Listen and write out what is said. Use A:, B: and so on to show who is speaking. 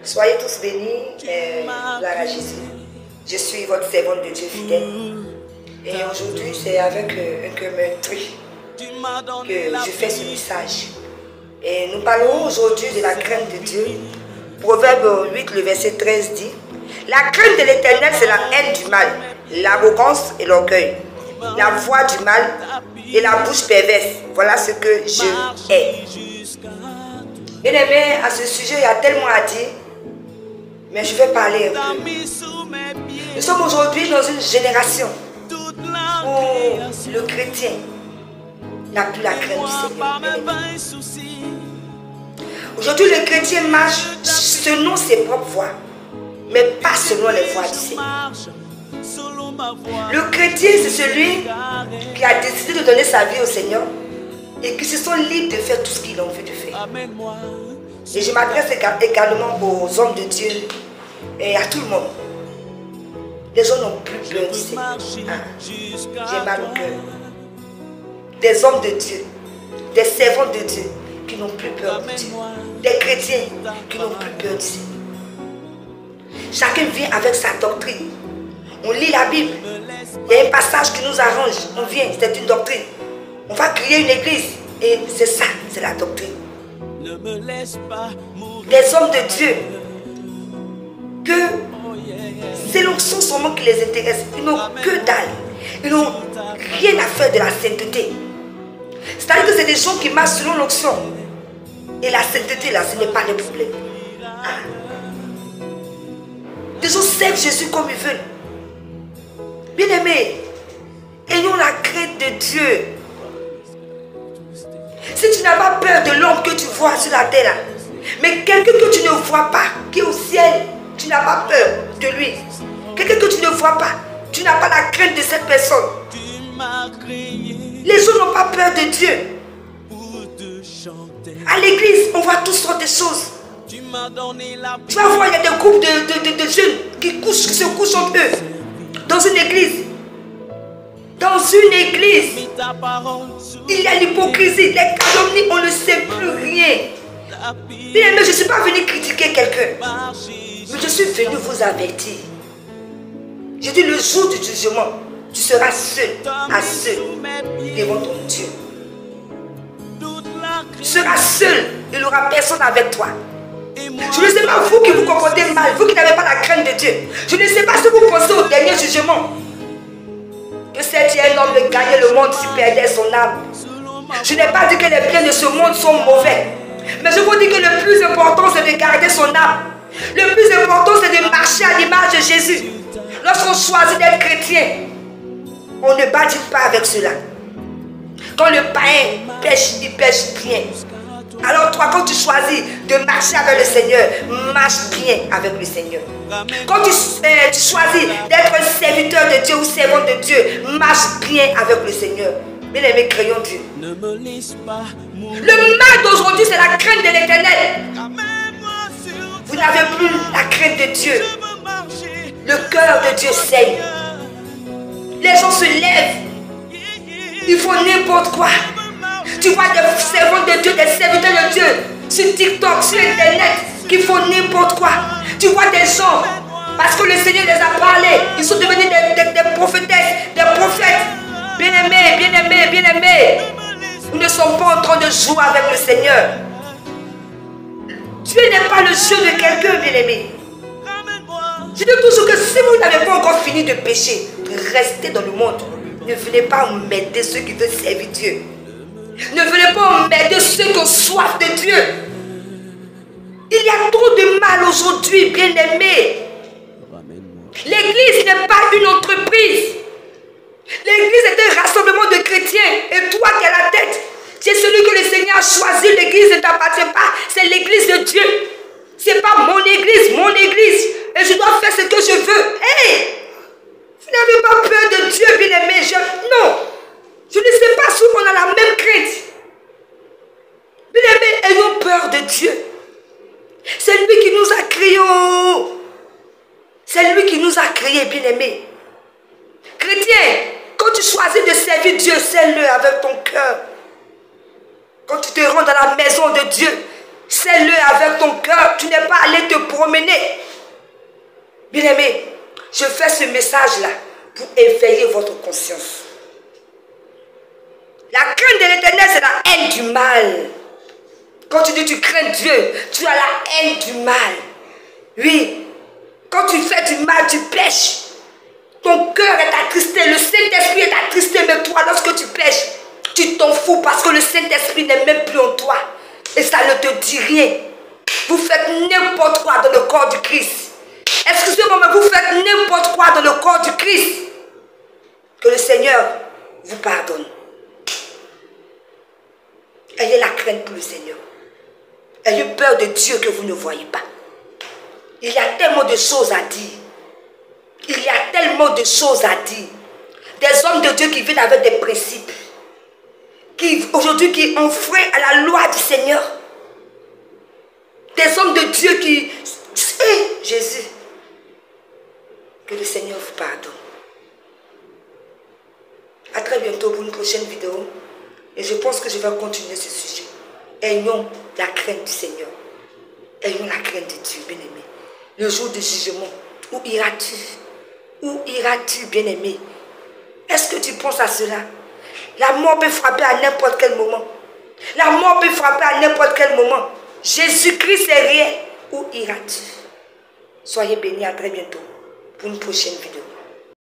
A: Soyez tous bénis, gloire à Jésus. Je suis votre servante de Dieu fidèle. Et aujourd'hui, c'est avec un cœur meurtri que je fais ce message. Et nous parlons aujourd'hui de la crainte de Dieu. Proverbe 8, le verset 13 dit: la crainte de l'Éternel, c'est la haine du mal, l'arrogance et l'orgueil, la voix du mal et la bouche perverse. Voilà ce que je hais. Bien aimé, à ce sujet, il y a tellement à dire, mais je vais parler un peu. Nous sommes aujourd'hui dans une génération où le chrétien n'a plus la crainte du Seigneur. Aujourd'hui, le chrétien marche selon ses propres voies, mais pas selon les voies du Seigneur. Le chrétien, c'est celui qui a décidé de donner sa vie au Seigneur et qui se sent libre de faire tout ce qu'il a envie de faire. Et je m'adresse également aux hommes de Dieu et à tout le monde. Les gens n'ont plus peur du Seigneur. J'ai mal au cœur. Des hommes de Dieu, des servants de Dieu qui n'ont plus peur de Dieu. Des chrétiens qui n'ont plus peur du Seigneur. Chacun vient avec sa doctrine. On lit la Bible. Il y a un passage qui nous arrange. On vient, c'est une doctrine. On va créer une église. Et c'est ça, c'est la doctrine. Des hommes de Dieu que c'est l'onction seulement qui les intéresse. Ils n'ont que dalle. Ils n'ont rien à faire de la sainteté. C'est-à-dire que c'est des gens qui marchent selon l'onction. Et la sainteté là, ce n'est pas le problème. Des gens servent Jésus comme ils veulent. Bien aimés, ayons la crainte de Dieu. Si tu n'as pas peur de l'homme que tu vois sur la terre là, mais quelqu'un que tu ne vois pas, qui est au ciel, tu n'as pas peur de lui. Quelqu'un que tu ne vois pas, tu n'as pas la crainte de cette personne. Les gens n'ont pas peur de Dieu. À l'église, on voit toutes sortes de choses. Tu vas voir, il y a des groupes de jeunes qui se couchent entre eux. Dans une église. Dans une église. Il y a l'hypocrisie, les calomnies, on ne sait plus rien. Bien aimé, je ne suis pas venu critiquer quelqu'un. Mais je suis venu vous avertir. J'ai dit, le jour du jugement, tu seras seul à seul devant ton Dieu. Tu seras seul, il n'y aura personne avec toi. Je ne sais pas vous qui vous comportez mal, vous qui n'avez pas la crainte de Dieu. Je ne sais pas si vous pensez au dernier jugement. Que c'est un homme de gagner le monde s'il perdait son âme. Je n'ai pas dit que les biens de ce monde sont mauvais. Mais je vous dis que le plus important c'est de garder son âme. Le plus important c'est de marcher à l'image de Jésus. Lorsqu'on choisit d'être chrétien, on ne badine pas avec cela. Quand le païen pêche, il pêche bien. Alors toi, quand tu choisis de marcher avec le Seigneur, marche bien avec le Seigneur. Quand tu choisis d'être un serviteur de Dieu ou servant de Dieu, marche bien avec le Seigneur. Bien aimé, craignons Dieu. Le mal d'aujourd'hui, c'est la crainte de l'Éternel. Vous n'avez plus la crainte de Dieu. Le cœur de Dieu saigne. Les gens se lèvent. Ils font n'importe quoi. Tu vois des servants de Dieu, des serviteurs de Dieu sur TikTok, sur Internet, qui font n'importe quoi. Tu vois des gens, parce que le Seigneur les a parlé, ils sont devenus des prophétesses, des prophètes. Bien-aimés, bien-aimés, bien-aimés, nous ne sommes pas en train de jouer avec le Seigneur. Dieu n'est pas le jeu de quelqu'un, bien-aimé. Je dis toujours que si vous n'avez pas encore fini de pécher, restez dans le monde. Ne venez pas m'aider ceux qui veulent servir Dieu. Ne venez pas m'aider ceux qui ont soif de Dieu. Il y a trop de mal aujourd'hui, bien-aimés. L'église n'est pas une entreprise. L'église est un rassemblement de chrétiens. Et toi qui es à la tête, c'est celui que le Seigneur a choisi. L'église ne t'appartient pas. C'est l'église de Dieu. Ce n'est pas mon église, mon église. Et je dois faire ce que je veux. Hey! Vous n'avez pas peur de Dieu, bien-aimé. Non. Je ne sais pas si on a la même crainte. Bien-aimés, ayons peur de Dieu. C'est lui qui nous a créés. C'est lui qui nous a créés, bien-aimés. Chrétien, quand tu choisis de servir Dieu, sers-le avec ton cœur. Quand tu te rends dans la maison de Dieu, sers-le avec ton cœur. Tu n'es pas allé te promener promener. Bien-aimé, je fais ce message-là pour éveiller votre conscience. La crainte de l'Éternel, c'est la haine du mal. Quand tu dis tu crains Dieu, tu as la haine du mal. Oui, quand tu fais du mal, tu pêches. Ton cœur est attristé, le Saint-Esprit est attristé, mais toi, lorsque tu pêches, tu t'en fous parce que le Saint-Esprit n'est même plus en toi. Et ça ne te dit rien. Vous faites n'importe quoi dans le corps du Christ. Excusez-moi, mais vous faites n'importe quoi dans le corps du Christ. Que le Seigneur vous pardonne. Ayez la crainte pour le Seigneur. Ayez peur de Dieu que vous ne voyez pas. Il y a tellement de choses à dire. Il y a tellement de choses à dire. Des hommes de Dieu qui vivent avec des principes. Aujourd'hui qui enfreignent à la loi du Seigneur. Des hommes de Dieu qui... Jésus. Que le Seigneur vous pardonne. À très bientôt pour une prochaine vidéo. Et je pense que je vais continuer ce sujet. Ayons la crainte du Seigneur. Ayons la crainte de Dieu, bien-aimé. Le jour du jugement, où iras-tu? Où iras-tu, bien-aimé? Est-ce que tu penses à cela? La mort peut frapper à n'importe quel moment. La mort peut frapper à n'importe quel moment. Jésus-Christ est rien. Où iras-tu? Soyez bénis, à très bientôt pour une prochaine vidéo.